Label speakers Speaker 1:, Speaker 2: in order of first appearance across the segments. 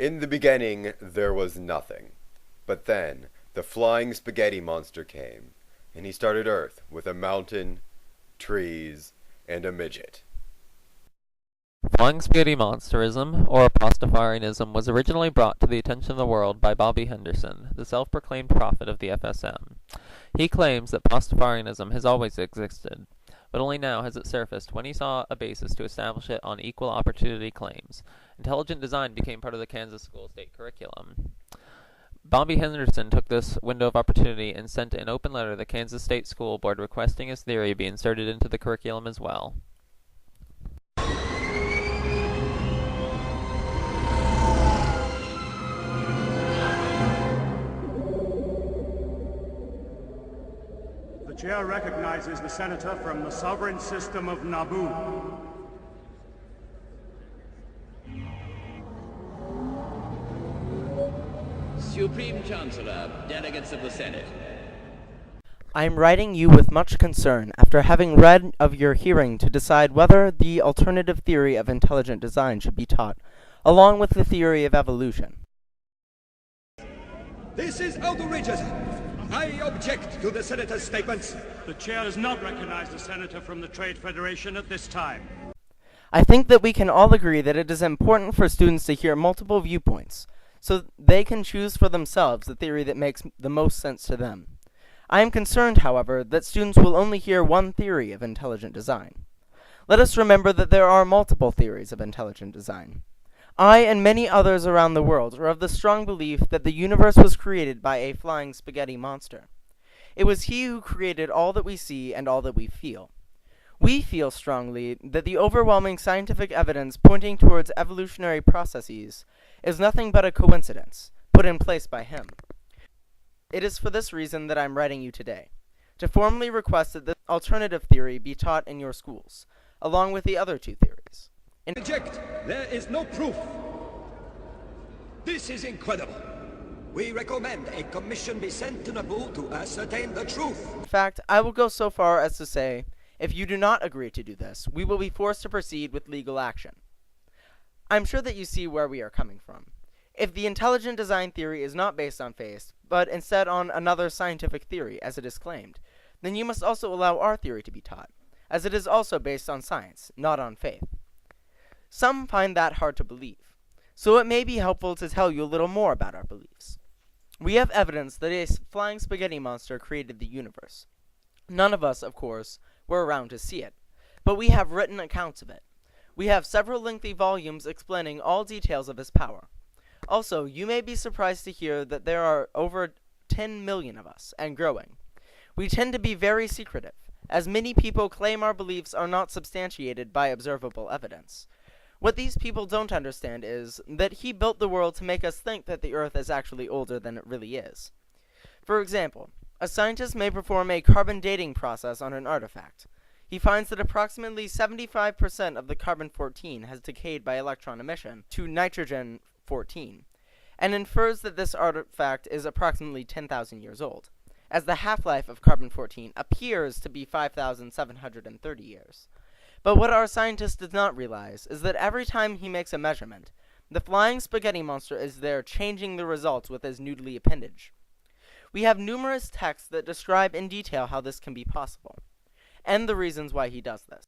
Speaker 1: In the beginning, there was nothing. But then, the flying spaghetti monster came, and he started Earth with a mountain, trees, and a midget.
Speaker 2: Flying spaghetti monsterism, or Pastafarianism, was originally brought to the attention of the world by Bobby Henderson, the self-proclaimed prophet of the FSM. He claims that Pastafarianism has always existed, but only now has it surfaced when he saw a basis to establish it on equal opportunity claims. Intelligent design became part of the Kansas school state curriculum. Bobby Henderson took this window of opportunity and sent an open letter to the Kansas State School Board requesting his theory be inserted into the curriculum as well.
Speaker 3: The chair recognizes the senator from the sovereign system of Naboo.
Speaker 4: Supreme Chancellor, delegates of the Senate.
Speaker 5: I am writing you with much concern after having read of your hearing to decide whether the alternative theory of intelligent design should be taught, along with the theory of evolution.
Speaker 6: This is outrageous. I object to the senator's statements.
Speaker 3: The chair does not recognize the senator from the Trade Federation at this time.
Speaker 5: I think that we can all agree that it is important for students to hear multiple viewpoints, so they can choose for themselves the theory that makes the most sense to them. I am concerned, however, that students will only hear one theory of intelligent design. Let us remember that there are multiple theories of intelligent design. I and many others around the world are of the strong belief that the universe was created by a flying spaghetti monster. It was he who created all that we see and all that we feel. We feel strongly that the overwhelming scientific evidence pointing towards evolutionary processes is nothing but a coincidence, put in place by him. It is for this reason that I am writing you today, to formally request that this alternative theory be taught in your schools, along with the other two theories.
Speaker 6: Reject. There is no proof. This is incredible. We recommend a commission be sent to Naboo to ascertain the truth.
Speaker 5: In fact, I will go so far as to say, if you do not agree to do this, we will be forced to proceed with legal action. I'm sure that you see where we are coming from. If the intelligent design theory is not based on faith, but instead on another scientific theory, as it is claimed, then you must also allow our theory to be taught, as it is also based on science, not on faith. Some find that hard to believe, so it may be helpful to tell you a little more about our beliefs. We have evidence that a flying spaghetti monster created the universe. None of us, of course, were around to see it, but we have written accounts of it. We have several lengthy volumes explaining all details of his power. Also, you may be surprised to hear that there are over 10 million of us, and growing. We tend to be very secretive, as many people claim our beliefs are not substantiated by observable evidence. What these people don't understand is that he built the world to make us think that the Earth is actually older than it really is. For example, a scientist may perform a carbon dating process on an artifact. He finds that approximately 75% of the carbon-14 has decayed by electron emission to nitrogen-14, and infers that this artifact is approximately 10,000 years old, as the half-life of carbon-14 appears to be 5,730 years. But what our scientist does not realize is that every time he makes a measurement, the flying spaghetti monster is there changing the results with his noodly appendage. We have numerous texts that describe in detail how this can be possible, and the reasons why he does this.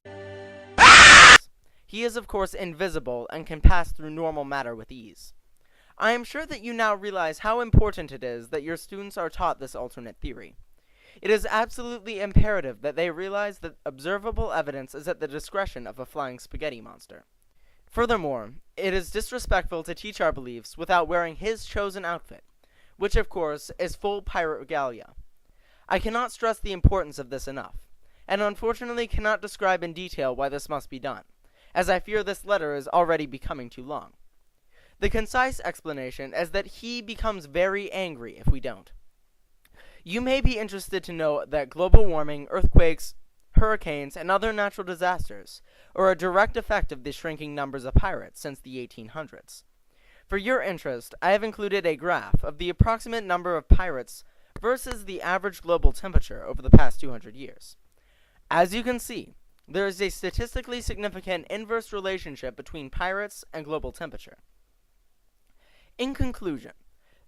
Speaker 5: He is of course invisible and can pass through normal matter with ease. I am sure that you now realize how important it is that your students are taught this alternate theory. It is absolutely imperative that they realize that observable evidence is at the discretion of a flying spaghetti monster. Furthermore, it is disrespectful to teach our beliefs without wearing his chosen outfit, which of course is full pirate regalia. I cannot stress the importance of this enough, and unfortunately cannot describe in detail why this must be done, as I fear this letter is already becoming too long. The concise explanation is that he becomes very angry if we don't. You may be interested to know that global warming, earthquakes, hurricanes, and other natural disasters are a direct effect of the shrinking numbers of pirates since the 1800s. For your interest, I have included a graph of the approximate number of pirates versus the average global temperature over the past 200 years. As you can see, there is a statistically significant inverse relationship between pirates and global temperature. In conclusion,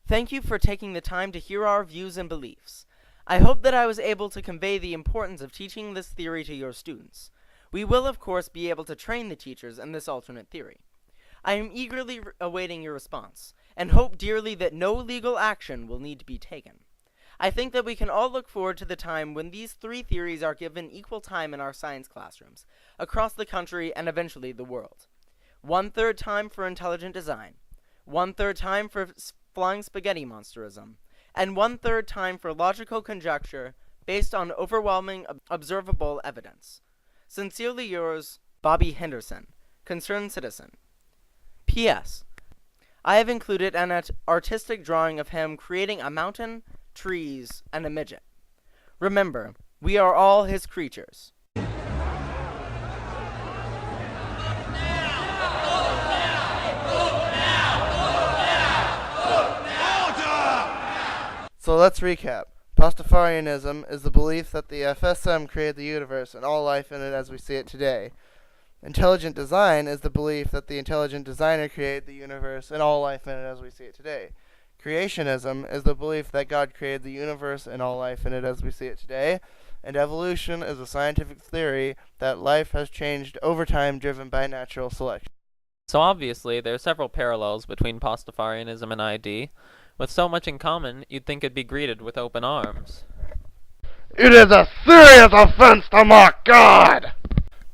Speaker 5: thank you for taking the time to hear our views and beliefs. I hope that I was able to convey the importance of teaching this theory to your students. We will, of course, be able to train the teachers in this alternate theory. I am eagerly awaiting your response, and hope dearly that no legal action will need to be taken. I think that we can all look forward to the time when these three theories are given equal time in our science classrooms, across the country and eventually the world. 1/3 time for intelligent design, 1/3 time for flying spaghetti monsterism, and 1/3 time for logical conjecture based on overwhelming observable evidence. Sincerely yours, Bobby Henderson, Concerned Citizen. P.S. I have included an artistic drawing of him creating a mountain, trees, and a midget. Remember, we are all his creatures.
Speaker 7: So let's recap. Pastafarianism is the belief that the FSM created the universe and all life in it as we see it today. Intelligent design is the belief that the intelligent designer created the universe and all life in it as we see it today. Creationism is the belief that God created the universe and all life in it as we see it today. And evolution is a scientific theory that life has changed over time driven by natural selection.
Speaker 2: So obviously, there are several parallels between Pastafarianism and ID. With so much in common, you'd think it'd be greeted with open arms.
Speaker 7: It is a serious offense to mock God!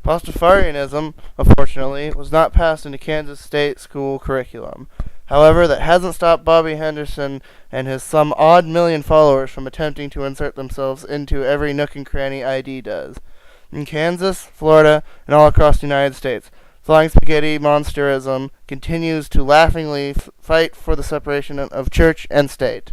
Speaker 7: Pastafarianism, unfortunately, was not passed into Kansas State school curriculum. However, that hasn't stopped Bobby Henderson and his some odd million followers from attempting to insert themselves into every nook and cranny ID does. In Kansas, Florida, and all across the United States, flying spaghetti monsterism continues to laughingly fight for the separation of church and state.